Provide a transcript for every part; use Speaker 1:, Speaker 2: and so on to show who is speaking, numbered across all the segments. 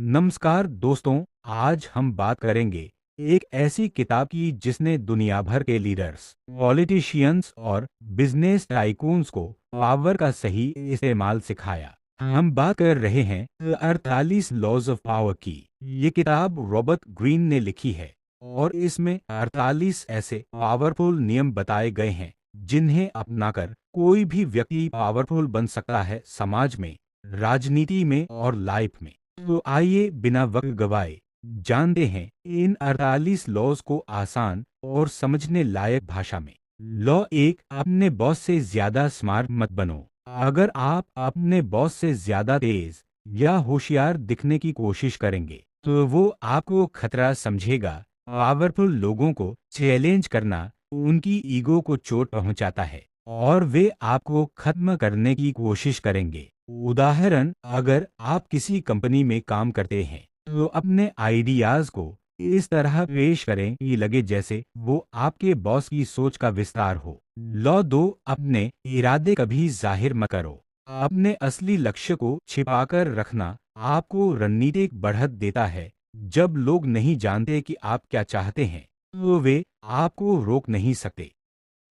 Speaker 1: नमस्कार दोस्तों। आज हम बात करेंगे एक ऐसी किताब की जिसने दुनिया भर के लीडर्स, पॉलिटिशियंस और बिजनेस टाइकून्स को पावर का सही इस्तेमाल सिखाया। हम बात कर रहे हैं 48 लॉज ऑफ पावर की। ये किताब रॉबर्ट ग्रीन ने लिखी है और इसमें 48 ऐसे पावरफुल नियम बताए गए हैं जिन्हें अपनाकर कोई भी व्यक्ति पावरफुल बन सकता है, समाज में, राजनीति में और लाइफ में। तो आइए बिना वक्त गवाए जानते हैं इन 48 लॉज को आसान और समझने लायक भाषा में। लॉ एक, अपने बॉस से ज्यादा स्मार्ट मत बनो। अगर आप अपने बॉस से ज्यादा तेज या होशियार दिखने की कोशिश करेंगे तो वो आपको खतरा समझेगा। पावरफुल लोगों को चैलेंज करना उनकी ईगो को चोट पहुंचाता है और वे आपको खत्म करने की कोशिश करेंगे। उदाहरण, अगर आप किसी कंपनी में काम करते हैं तो अपने आइडियाज को इस तरह पेश करें कि लगे जैसे वो आपके बॉस की सोच का विस्तार हो। लॉ दो, अपने इरादे कभी जाहिर मत करो। अपने असली लक्ष्य को छिपाकर रखना आपको रणनीतिक बढ़त देता है। जब लोग नहीं जानते कि आप क्या चाहते हैं तो वे आपको रोक नहीं सकते।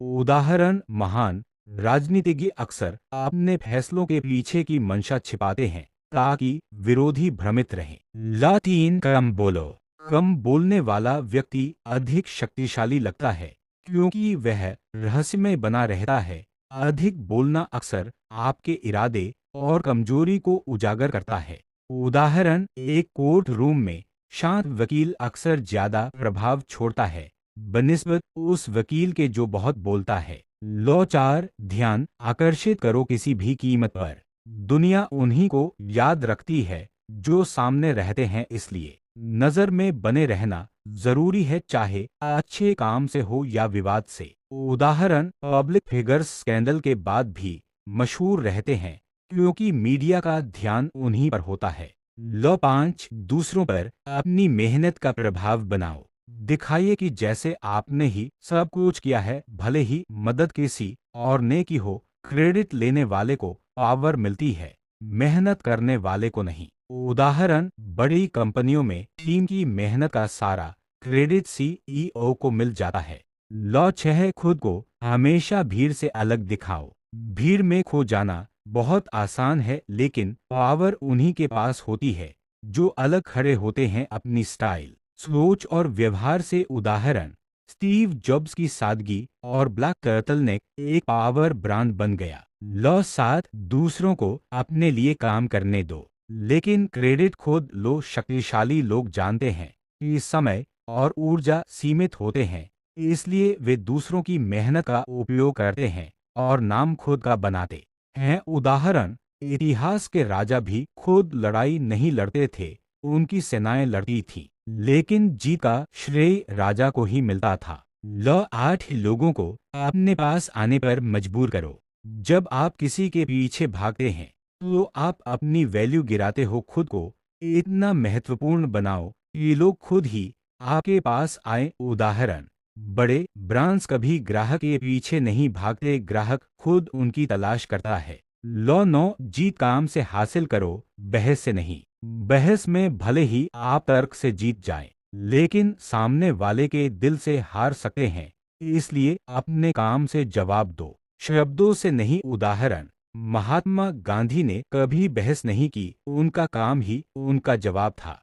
Speaker 1: उदाहरण, महान राजनीतिज्ञ अक्सर अपने फैसलों के पीछे की मंशा छिपाते हैं ताकि विरोधी भ्रमित रहें। लातीन, कम बोलो। कम बोलने वाला व्यक्ति अधिक शक्तिशाली लगता है क्योंकि वह रहस्यमय बना रहता है। अधिक बोलना अक्सर आपके इरादे और कमजोरी को उजागर करता है। उदाहरण, एक कोर्ट रूम में शांत वकील अक्सर ज्यादा प्रभाव छोड़ता है बनिस्बत उस वकील के जो बहुत बोलता है। लॉ चार, ध्यान आकर्षित करो किसी भी कीमत पर। दुनिया उन्हीं को याद रखती है जो सामने रहते हैं, इसलिए नजर में बने रहना जरूरी है, चाहे अच्छे काम से हो या विवाद से। उदाहरण, पब्लिक फिगर्स स्कैंडल के बाद भी मशहूर रहते हैं क्योंकि मीडिया का ध्यान उन्हीं पर होता है। लॉ पांच, दूसरों पर अपनी मेहनत का प्रभाव बनाओ। दिखाइए कि जैसे आपने ही सब कुछ किया है, भले ही मदद किसी और ने की हो। क्रेडिट लेने वाले को पावर मिलती है, मेहनत करने वाले को नहीं। उदाहरण, बड़ी कंपनियों में टीम की मेहनत का सारा क्रेडिट सीईओ को मिल जाता है। लॉ छह, खुद को हमेशा भीड़ से अलग दिखाओ। भीड़ में खो जाना बहुत आसान है, लेकिन पावर उन्हीं के पास होती है जो अलग खड़े होते हैं अपनी स्टाइल, सोच और व्यवहार से। उदाहरण, स्टीव जॉब्स की सादगी और ब्लैक टर्टल नेक एक पावर ब्रांड बन गया। लॉ सात, दूसरों को अपने लिए काम करने दो लेकिन क्रेडिट खुद लो। शक्तिशाली लोग जानते हैं कि समय और ऊर्जा सीमित होते हैं, इसलिए वे दूसरों की मेहनत का उपयोग करते हैं और नाम खुद का बनाते हैं। उदाहरण, इतिहास के राजा भी खुद लड़ाई नहीं लड़ते थे, उनकी सेनाएं लड़ती थीं, लेकिन जीत का श्रेय राजा को ही मिलता था। लॉ आठ, लोगों को अपने पास आने पर मजबूर करो। जब आप किसी के पीछे भागते हैं तो आप अपनी वैल्यू गिराते हो। खुद को इतना महत्वपूर्ण बनाओ कि लोग खुद ही आपके पास आए। उदाहरण, बड़े ब्रांड्स कभी ग्राहक के पीछे नहीं भागते, ग्राहक खुद उनकी तलाश करता है। लॉ नौ, जीत काम से हासिल करो, बहस से नहीं। बहस में भले ही आप तर्क से जीत जाएं, लेकिन सामने वाले के दिल से हार सकते हैं, इसलिए अपने काम से जवाब दो, शब्दों से नहीं। उदाहरण, महात्मा गांधी ने कभी बहस नहीं की, उनका काम ही उनका जवाब था।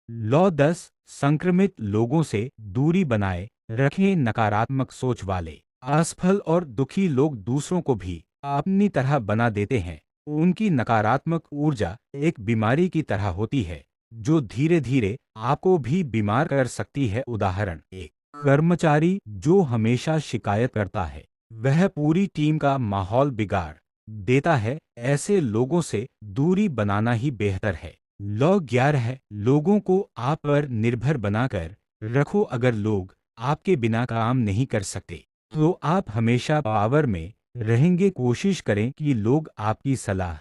Speaker 1: लॉ दस, संक्रमित लोगों से दूरी बनाए रखें। नकारात्मक सोच वाले, असफल और दुखी लोग दूसरों को भी अपनी तरह बना देते हैं। उनकी नकारात्मक ऊर्जा एक बीमारी की तरह होती है जो धीरे धीरे आपको भी बीमार कर सकती है। उदाहरण, एक कर्मचारी जो हमेशा शिकायत करता है वह पूरी टीम का माहौल बिगाड़ देता है। ऐसे लोगों से दूरी बनाना ही बेहतर है। लॉ ग्यारह है, लोगों को आप पर निर्भर बनाकर रखो। अगर लोग आपके बिना काम नहीं कर सकते तो आप हमेशा पावर में रहेंगे। कोशिश करें कि लोग आपकी सलाह,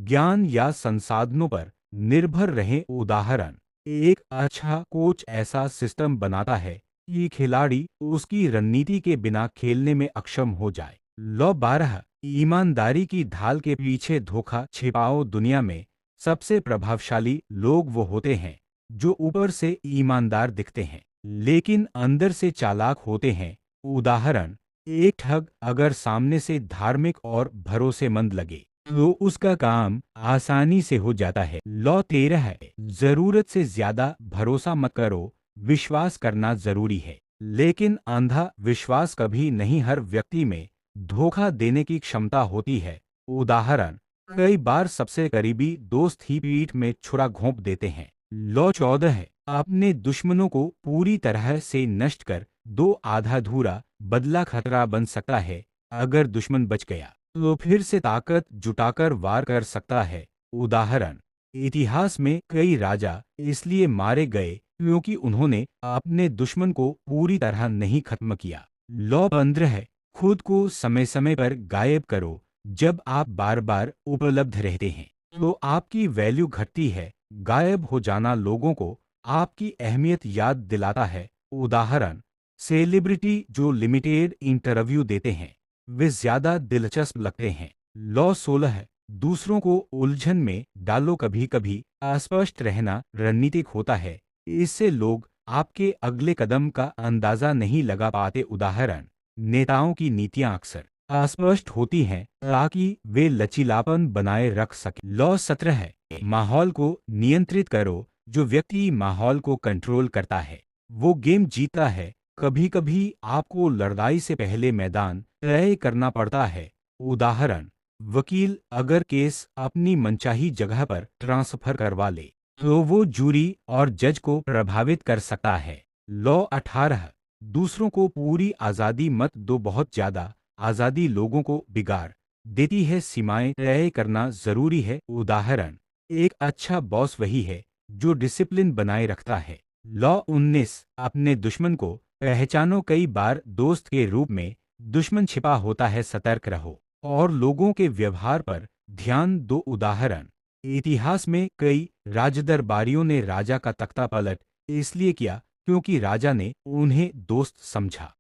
Speaker 1: ज्ञान या संसाधनों पर निर्भर रहें। उदाहरण, एक अच्छा कोच ऐसा सिस्टम बनाता है कि खिलाड़ी उसकी रणनीति के बिना खेलने में अक्षम हो जाए। लॉ बारह, ईमानदारी की ढाल के पीछे धोखा छिपाओ। दुनिया में सबसे प्रभावशाली लोग वो होते हैं जो ऊपर से ईमानदार दिखते हैं लेकिन अंदर से चालाक होते हैं। उदाहरण, एक ठग अगर सामने से धार्मिक और भरोसेमंद लगे तो उसका काम आसानी से हो जाता है। लॉ 13 है, जरूरत से ज्यादा भरोसा मत करो। विश्वास करना जरूरी है लेकिन अंधा विश्वास कभी नहीं। हर व्यक्ति में धोखा देने की क्षमता होती है। उदाहरण, कई बार सबसे करीबी दोस्त ही पीठ में छुरा घोंप देते हैं। लॉ 14 है, अपने दुश्मनों को पूरी तरह से नष्ट कर दो। आधा धूरा बदला खतरा बन सकता है। अगर दुश्मन बच गया तो फिर से ताकत जुटाकर वार कर सकता है। उदाहरण, इतिहास में कई राजा इसलिए मारे गए क्योंकि उन्होंने अपने दुश्मन को पूरी तरह नहीं खत्म किया। लॉ 15 है, खुद को समय समय पर गायब करो। जब आप बार बार उपलब्ध रहते हैं तो आपकी वैल्यू घटती है। गायब हो जाना लोगों को आपकी अहमियत याद दिलाता है। उदाहरण, सेलिब्रिटी जो लिमिटेड इंटरव्यू देते हैं वे ज्यादा दिलचस्प लगते हैं। लॉ 16 है, दूसरों को उलझन में डालो। कभी कभी अस्पष्ट रहना रणनीतिक होता है। इससे लोग आपके अगले कदम का अंदाजा नहीं लगा पाते। उदाहरण, नेताओं की नीतियां अक्सर अस्पष्ट होती हैं ताकि वे लचीलापन बनाए रख सकें। लॉ 17 है, माहौल को नियंत्रित करो। जो व्यक्ति माहौल को कंट्रोल करता है वो गेम जीतता है। कभी कभी आपको लड़ाई से पहले मैदान तय करना पड़ता है। उदाहरण, वकील अगर केस अपनी मनचाही जगह पर ट्रांसफर करवा ले तो वो जूरी और जज को प्रभावित कर सकता है। लॉ 18, दूसरों को पूरी आज़ादी मत दो। बहुत ज्यादा आज़ादी लोगों को बिगाड़ देती है। सीमाएं तय करना जरूरी है। उदाहरण, एक अच्छा बॉस वही है जो डिसिप्लिन बनाए रखता है। लॉ 19, अपने दुश्मन को पहचानो। कई बार दोस्त के रूप में दुश्मन छिपा होता है। सतर्क रहो और लोगों के व्यवहार पर ध्यान दो। उदाहरण, इतिहास में कई राजदरबारियों ने राजा का तख्ता पलट इसलिए किया क्योंकि राजा ने उन्हें दोस्त समझा।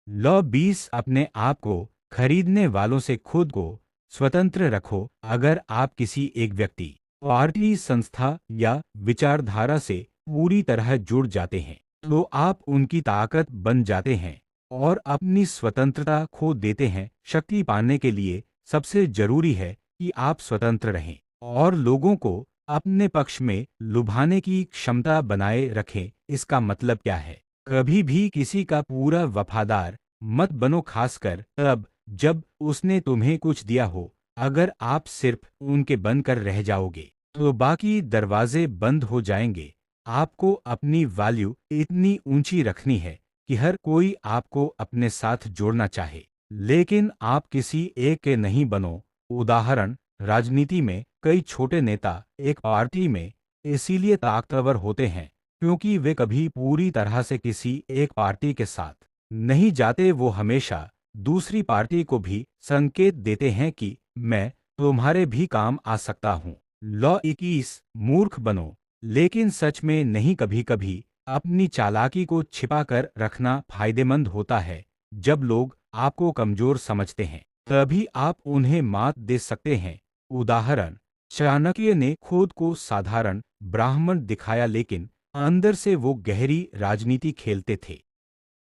Speaker 1: लॉ 20, अपने आप को खरीदने वालों से खुद को स्वतंत्र रखो। अगर आप किसी एक व्यक्ति, पार्टी, संस्था या विचारधारा से पूरी तरह जुड़ जाते हैं तो आप उनकी ताकत बन जाते हैं और अपनी स्वतंत्रता खो देते हैं। शक्ति पाने के लिए सबसे जरूरी है कि आप स्वतंत्र रहें और लोगों को अपने पक्ष में लुभाने की क्षमता बनाए रखें। इसका मतलब क्या है? कभी भी किसी का पूरा वफादार मत बनो, खासकर तब जब उसने तुम्हें कुछ दिया हो। अगर आप सिर्फ उनके बनकर रह जाओगे तो बाकी दरवाजे बंद हो जाएंगे। आपको अपनी वैल्यू इतनी ऊंची रखनी है कि हर कोई आपको अपने साथ जोड़ना चाहे, लेकिन आप किसी एक के नहीं बनो। उदाहरण, राजनीति में कई छोटे नेता एक पार्टी में इसीलिए ताकतवर होते हैं क्योंकि वे कभी पूरी तरह से किसी एक पार्टी के साथ नहीं जाते। वो हमेशा दूसरी पार्टी को भी संकेत देते हैं कि मैं तुम्हारे भी काम आ सकता हूँ। लॉ 21, मूर्ख बनो लेकिन सच में नहीं। कभी कभी अपनी चालाकी को छिपा कर रखना फायदेमंद होता है। जब लोग आपको कमजोर समझते हैं तभी आप उन्हें मात दे सकते हैं। उदाहरण, चाणक्य ने खुद को साधारण ब्राह्मण दिखाया लेकिन अंदर से वो गहरी राजनीति खेलते थे।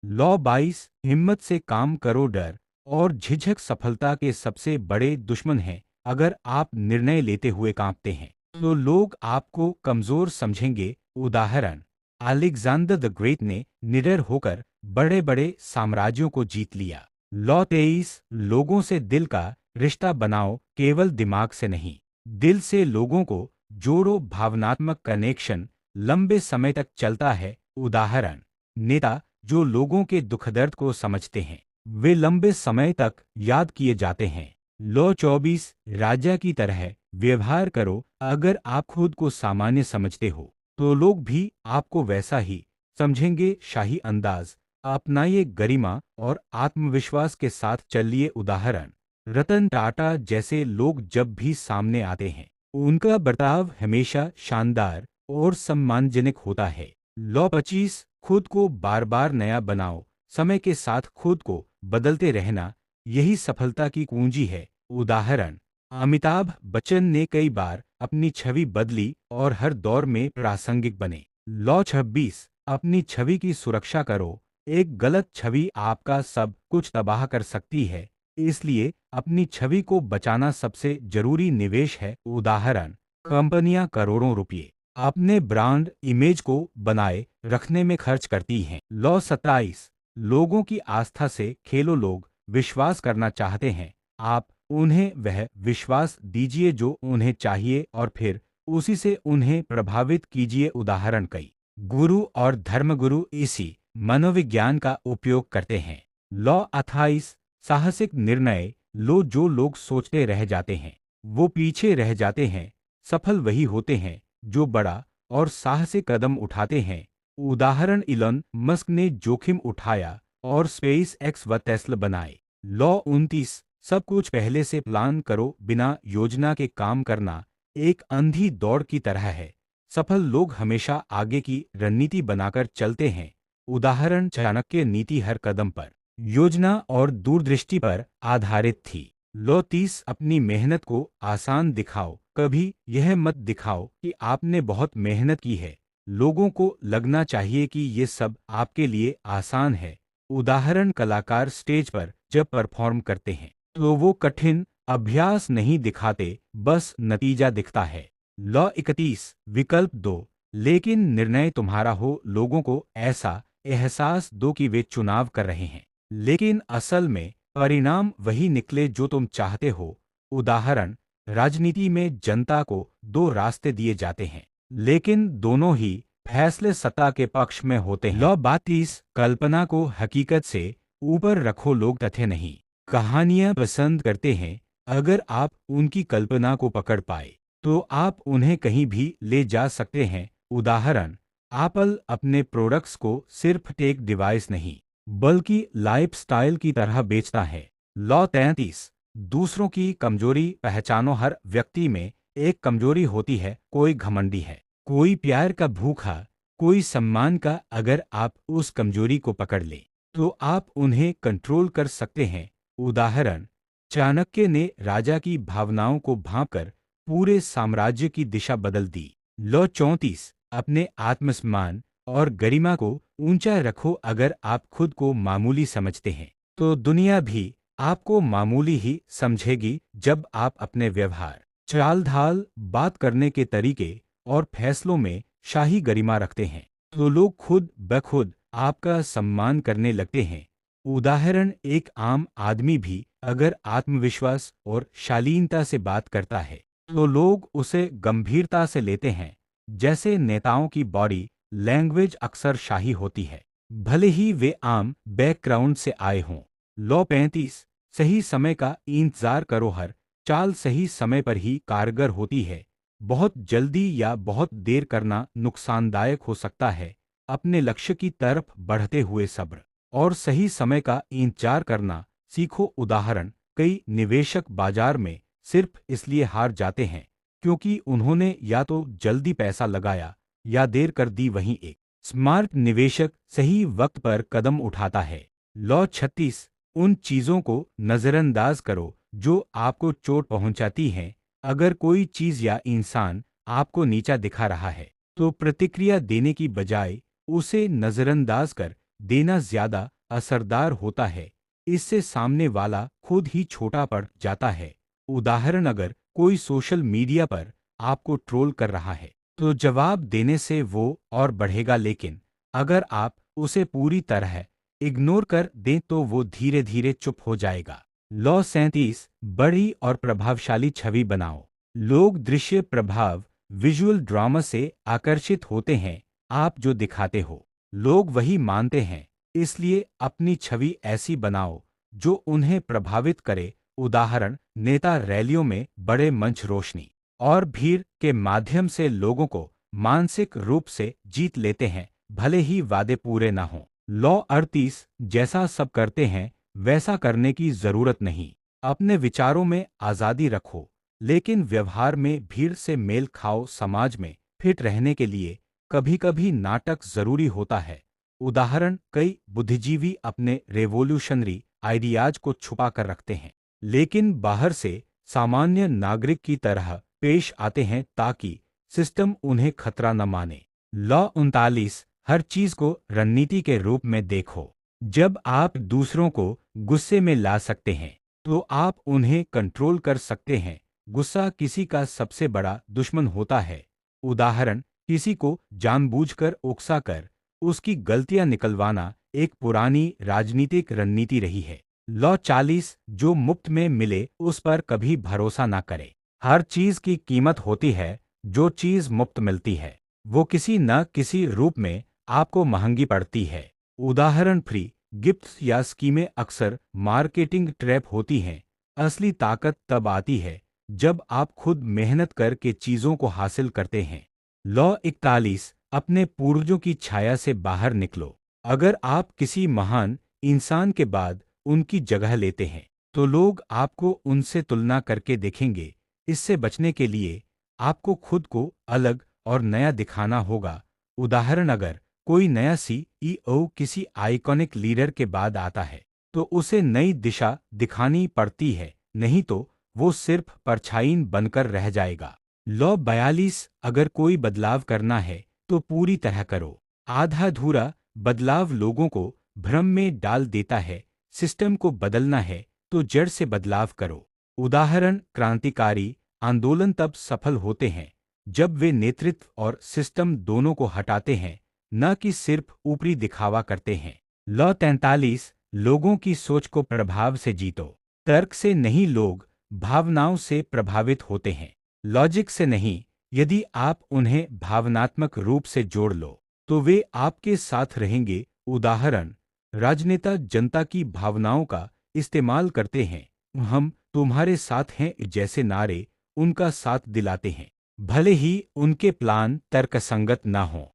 Speaker 1: लॉ 22, हिम्मत से काम करो। डर और झिझक सफलता के सबसे बड़े दुश्मन हैं। अगर आप निर्णय लेते हुए कांपते हैं तो लोग आपको कमजोर समझेंगे। उदाहरण, अलेक्जेंडर द ग्रेट ने निडर होकर बड़े बड़े साम्राज्यों को जीत लिया। लॉ 23, लोगों से दिल का रिश्ता बनाओ, केवल दिमाग से नहीं। दिल से लोगों को जोड़ो। भावनात्मक कनेक्शन लंबे समय तक चलता है। उदाहरण, नेता जो लोगों के दुख दर्द को समझते हैं वे लंबे समय तक याद किए जाते हैं। लॉ 24, राजा की तरह व्यवहार करो। अगर आप खुद को सामान्य समझते हो तो लोग भी आपको वैसा ही समझेंगे। शाही अंदाज अपनाइए, गरिमा और आत्मविश्वास के साथ चलिए। उदाहरण, रतन टाटा जैसे लोग जब भी सामने आते हैं उनका बर्ताव हमेशा शानदार और सम्मानजनक होता है। लॉ 25, खुद को बार बार नया बनाओ। समय के साथ खुद को बदलते रहना यही सफलता की कुंजी है। उदाहरण, अमिताभ बच्चन ने कई बार अपनी छवि बदली और हर दौर में प्रासंगिक बने। लॉ 26, अपनी छवि की सुरक्षा करो। एक गलत छवि आपका सब कुछ तबाह कर सकती है, इसलिए अपनी छवि को बचाना सबसे जरूरी निवेश है। उदाहरण, कंपनियां करोड़ों रुपए अपने ब्रांड इमेज को बनाए रखने में खर्च करती हैं। लॉ 27, लोगों की आस्था से खेलो। लोग विश्वास करना चाहते हैं, आप उन्हें वह विश्वास दीजिए जो उन्हें चाहिए और फिर उसी से उन्हें प्रभावित कीजिए। उदाहरण, कई गुरु और धर्मगुरु इसी मनोविज्ञान का उपयोग करते हैं। लॉ 28, साहसिक निर्णय लो। जो लोग सोचते रह जाते हैं वो पीछे रह जाते हैं, सफल वही होते हैं जो बड़ा और साहसिक कदम उठाते हैं। उदाहरण, इलॉन मस्क ने जोखिम उठाया और स्पेस एक्स व टेस्ला बनाए। लॉ 29, सब कुछ पहले से प्लान करो। बिना योजना के काम करना एक अंधी दौड़ की तरह है। सफल लोग हमेशा आगे की रणनीति बनाकर चलते हैं। उदाहरण, चाणक्य नीति हर कदम पर योजना और दूरदृष्टि पर आधारित थी। लॉ 30, अपनी मेहनत को आसान दिखाओ। कभी यह मत दिखाओ कि आपने बहुत मेहनत की है, लोगों को लगना चाहिए कि ये सब आपके लिए आसान है। उदाहरण, कलाकार स्टेज पर जब परफॉर्म करते हैं तो वो कठिन अभ्यास नहीं दिखाते, बस नतीजा दिखता है। लॉ 31, विकल्प दो लेकिन निर्णय तुम्हारा हो। लोगों को ऐसा एहसास दो कि वे चुनाव कर रहे हैं, लेकिन असल में परिणाम वही निकले जो तुम चाहते हो। उदाहरण, राजनीति में जनता को दो रास्ते दिए जाते हैं, लेकिन दोनों ही फैसले सत्ता के पक्ष में होते हैं। लॉ 32, कल्पना को हकीकत से ऊपर रखो। लोग तथ्य नहीं, कहानियां पसंद करते हैं। अगर आप उनकी कल्पना को पकड़ पाए तो आप उन्हें कहीं भी ले जा सकते हैं। उदाहरण, एप्पल अपने प्रोडक्ट्स को सिर्फ टेक डिवाइस नहीं बल्कि लाइफस्टाइल की तरह बेचता है। लॉ 33, दूसरों की कमजोरी पहचानो। हर व्यक्ति में एक कमजोरी होती है, कोई घमंडी है, कोई प्यार का भूखा, कोई सम्मान का। अगर आप उस कमजोरी को पकड़ लें तो आप उन्हें कंट्रोल कर सकते हैं। उदाहरण, चाणक्य ने राजा की भावनाओं को भांपकर पूरे साम्राज्य की दिशा बदल दी। लॉ 34, अपने आत्मसम्मान और गरिमा को ऊंचा रखो। अगर आप खुद को मामूली समझते हैं तो दुनिया भी आपको मामूली ही समझेगी। जब आप अपने व्यवहार, चाल ढाल, बात करने के तरीके और फैसलों में शाही गरिमा रखते हैं तो लोग खुद ब खुद आपका सम्मान करने लगते हैं। उदाहरण, एक आम आदमी भी अगर आत्मविश्वास और शालीनता से बात करता है तो लोग उसे गंभीरता से लेते हैं। जैसे नेताओं की बॉडी लैंग्वेज अक्सर शाही होती है, भले ही वे आम बैकग्राउंड से आए हों। लॉ 35, सही समय का इंतजार करो। हर चाल सही समय पर ही कारगर होती है। बहुत जल्दी या बहुत देर करना नुकसानदायक हो सकता है। अपने लक्ष्य की तरफ बढ़ते हुए सब्र और सही समय का इंतजार करना सीखो। उदाहरण, कई निवेशक बाजार में सिर्फ इसलिए हार जाते हैं क्योंकि उन्होंने या तो जल्दी पैसा लगाया या देर कर दी। वहीं एक स्मार्ट निवेशक सही वक्त पर कदम उठाता है। लॉ 36, उन चीजों को नजरअंदाज करो जो आपको चोट पहुंचाती हैं। अगर कोई चीज या इंसान आपको नीचा दिखा रहा है तो प्रतिक्रिया देने की बजाय उसे नजरअंदाज कर देना ज्यादा असरदार होता है। इससे सामने वाला खुद ही छोटा पड़ जाता है। उदाहरण, अगर कोई सोशल मीडिया पर आपको ट्रोल कर रहा है तो जवाब देने से वो और बढ़ेगा, लेकिन अगर आप उसे पूरी तरह इग्नोर कर दें तो वो धीरे धीरे चुप हो जाएगा। लॉ 37, बड़ी और प्रभावशाली छवि बनाओ। लोग दृश्य प्रभाव, विजुअल ड्रामा से आकर्षित होते हैं। आप जो दिखाते हो लोग वही मानते हैं, इसलिए अपनी छवि ऐसी बनाओ जो उन्हें प्रभावित करे। उदाहरण, नेता रैलियों में बड़े मंच, रोशनी और भीड़ के माध्यम से लोगों को मानसिक रूप से जीत लेते हैं, भले ही वादे पूरे ना हों। लॉ 38, जैसा सब करते हैं वैसा करने की जरूरत नहीं। अपने विचारों में आजादी रखो, लेकिन व्यवहार में भीड़ से मेल खाओ। समाज में फिट रहने के लिए कभी कभी नाटक जरूरी होता है। उदाहरण, कई बुद्धिजीवी अपने रेवोल्यूशनरी आइडियाज को छुपा कर रखते हैं, लेकिन बाहर से सामान्य नागरिक की तरह पेश आते हैं ताकि सिस्टम उन्हें खतरा न माने। लॉ 39, हर चीज को रणनीति के रूप में देखो। जब आप दूसरों को गुस्से में ला सकते हैं तो आप उन्हें कंट्रोल कर सकते हैं। गुस्सा किसी का सबसे बड़ा दुश्मन होता है। उदाहरण, किसी को जानबूझकर उकसाकर उसकी गलतियां निकलवाना एक पुरानी राजनीतिक रणनीति रही है। लॉ 40, जो मुफ्त में मिले उस पर कभी भरोसा ना करें। हर चीज की कीमत होती है। जो चीज मुफ्त मिलती है वो किसी न किसी रूप में आपको महंगी पड़ती है। उदाहरण, फ्री गिफ्ट्स या स्कीमें अक्सर मार्केटिंग ट्रैप होती हैं। असली ताकत तब आती है जब आप खुद मेहनत करके चीजों को हासिल करते हैं। लॉ 41, अपने पूर्वजों की छाया से बाहर निकलो। अगर आप किसी महान इंसान के बाद उनकी जगह लेते हैं तो लोग आपको उनसे तुलना करके देखेंगे। इससे बचने के लिए आपको खुद को अलग और नया दिखाना होगा। उदाहरण, अगर कोई नया सीईओ किसी आइकॉनिक लीडर के बाद आता है तो उसे नई दिशा दिखानी पड़ती है, नहीं तो वो सिर्फ परछाई बनकर रह जाएगा। लॉ 42, अगर कोई बदलाव करना है तो पूरी तरह करो। आधा अधूरा बदलाव लोगों को भ्रम में डाल देता है। सिस्टम को बदलना है तो जड़ से बदलाव करो। उदाहरण, क्रांतिकारी आंदोलन तब सफल होते हैं जब वे नेतृत्व और सिस्टम दोनों को हटाते हैं, न कि सिर्फ ऊपरी दिखावा करते हैं। लॉ 43, लोगों की सोच को प्रभाव से जीतो। तर्क से नहीं, लोग भावनाओं से प्रभावित होते हैं, लॉजिक से नहीं। यदि आप उन्हें भावनात्मक रूप से जोड़ लो तो वे आपके साथ रहेंगे। उदाहरण, राजनेता जनता की भावनाओं का इस्तेमाल करते हैं। हम तुम्हारे साथ हैं जैसे नारे उनका साथ दिलाते हैं, भले ही उनके प्लान तर्कसंगत ना हों।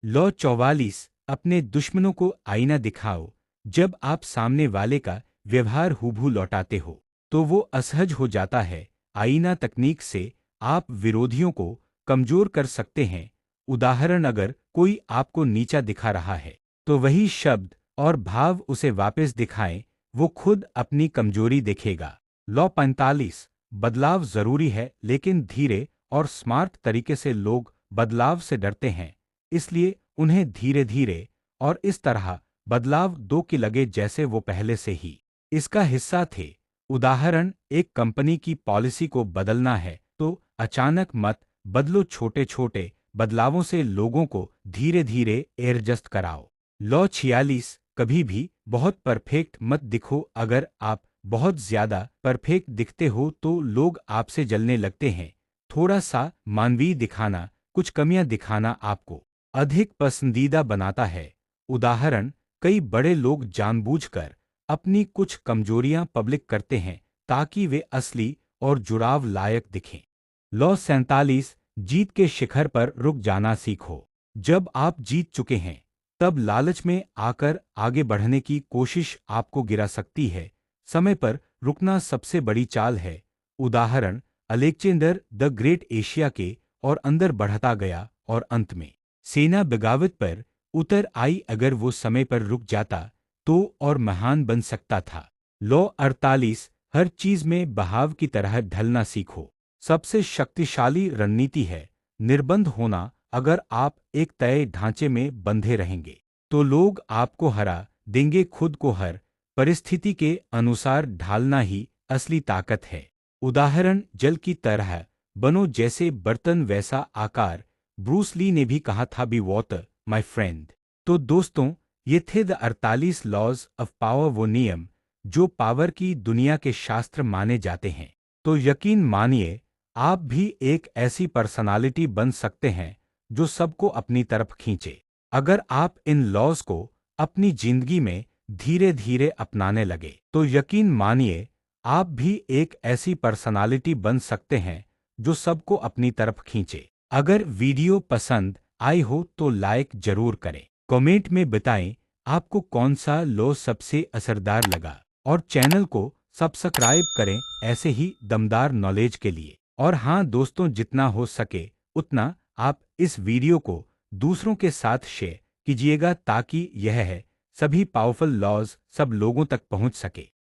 Speaker 1: लॉ 44, अपने दुश्मनों को आईना दिखाओ। जब आप सामने वाले का व्यवहार हूबहू लौटाते हो तो वो असहज हो जाता है। आईना तकनीक से आप विरोधियों को कमजोर कर सकते हैं। उदाहरण, अगर कोई आपको नीचा दिखा रहा है तो वही शब्द और भाव उसे वापस दिखाएं, वो खुद अपनी कमजोरी देखेगा। लॉ 45, बदलाव जरूरी है लेकिन धीरे और स्मार्ट तरीके से। लोग बदलाव से डरते हैं, इसलिए उन्हें धीरे धीरे और इस तरह बदलाव दो की लगे जैसे वो पहले से ही इसका हिस्सा थे। उदाहरण, एक कंपनी की पॉलिसी को बदलना है तो अचानक मत बदलो, छोटे छोटे बदलावों से लोगों को धीरे धीरे एडजस्ट कराओ। लॉ 46, कभी भी बहुत परफेक्ट मत दिखो। अगर आप बहुत ज्यादा परफेक्ट दिखते हो तो लोग आपसे जलने लगते हैं। थोड़ा सा मानवीय दिखाना, कुछ कमियां दिखाना आपको अधिक पसंदीदा बनाता है। उदाहरण, कई बड़े लोग जानबूझकर अपनी कुछ कमजोरियां पब्लिक करते हैं ताकि वे असली और जुड़ाव लायक दिखें। लॉ 47, जीत के शिखर पर रुक जाना सीखो। जब आप जीत चुके हैं तब लालच में आकर आगे बढ़ने की कोशिश आपको गिरा सकती है। समय पर रुकना सबसे बड़ी चाल है। उदाहरण, अलेक्जेंडर द ग्रेट एशिया के और अंदर बढ़ता गया और अंत में सेना बगावत पर उतर आई। अगर वो समय पर रुक जाता तो और महान बन सकता था। लॉ 48, हर चीज में बहाव की तरह ढलना सीखो। सबसे शक्तिशाली रणनीति है निर्बंध होना। अगर आप एक तय ढांचे में बंधे रहेंगे तो लोग आपको हरा देंगे। खुद को हर परिस्थिति के अनुसार ढालना ही असली ताकत है। उदाहरण, जल की तरह बनो, जैसे बर्तन वैसा आकार। ब्रूस ली ने भी कहा था, बी वाटर माय फ्रेंड। तो दोस्तों, ये थे द 48 लॉज ऑफ पावर, वो नियम जो पावर की दुनिया के शास्त्र माने जाते हैं। तो यकीन मानिए, आप भी एक ऐसी पर्सनालिटी बन सकते हैं जो सबको अपनी तरफ खींचे। अगर आप इन लॉज को अपनी जिंदगी में धीरे धीरे अपनाने लगे तो यकीन मानिए आप भी एक ऐसी पर्सनालिटी बन सकते हैं जो सबको अपनी तरफ खींचे। अगर वीडियो पसंद आई हो तो लाइक जरूर करें। कमेंट में बताएं आपको कौन सा लॉ सबसे असरदार लगा और चैनल को सब्सक्राइब करें ऐसे ही दमदार नॉलेज के लिए। और हाँ दोस्तों, जितना हो सके उतना आप इस वीडियो को दूसरों के साथ शेयर कीजिएगा ताकि यह है सभी पावरफुल लॉज सब लोगों तक पहुंच सके।